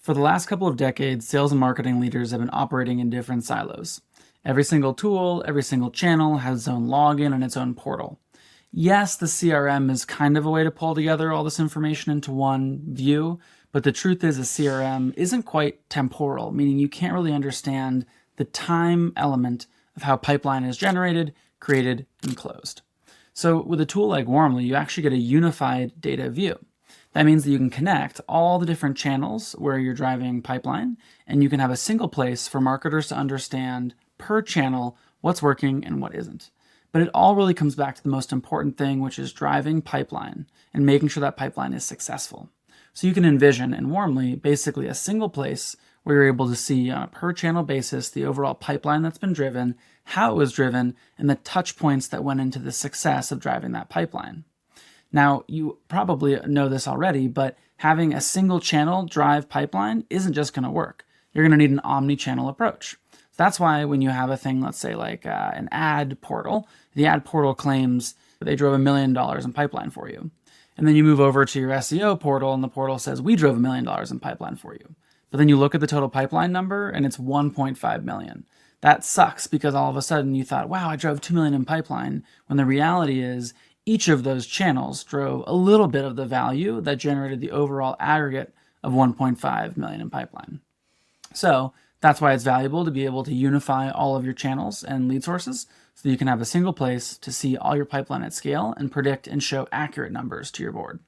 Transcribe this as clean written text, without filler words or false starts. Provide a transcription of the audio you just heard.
For the last couple of decades, sales and marketing leaders have been operating in different silos. Every single tool, every single channel has its own login and its own portal. Yes, the CRM is kind of a way to pull together all this information into one view, but the truth is a CRM isn't quite temporal, meaning you can't really understand the time element of how pipeline is generated, created, and closed. So with a tool like Warmly, you actually get a unified data view. That means that you can connect all the different channels where you're driving pipeline, and you can have a single place for marketers to understand per channel what's working and what isn't. But it all really comes back to the most important thing, which is driving pipeline and making sure that pipeline is successful. So you can envision in Warmly basically a single place where you're able to see on a per channel basis the overall pipeline that's been driven, how it was driven, and the touch points that went into the success of driving that pipeline. Now, you probably know this already, but having a single channel drive pipeline isn't just going to work. You're going to need an omni-channel approach. That's why when you have a thing, let's say like an ad portal, the ad portal claims they drove $1 million in pipeline for you. And then you move over to your SEO portal and the portal says, we drove $1 million in pipeline for you. But then you look at the total pipeline number and it's 1.5 million. That sucks because all of a sudden you thought, wow, I drove 2 million in pipeline, when the reality is each of those channels drove a little bit of the value that generated the overall aggregate of 1.5 million in pipeline. So that's why it's valuable to be able to unify all of your channels and lead sources so that you can have a single place to see all your pipeline at scale and predict and show accurate numbers to your board.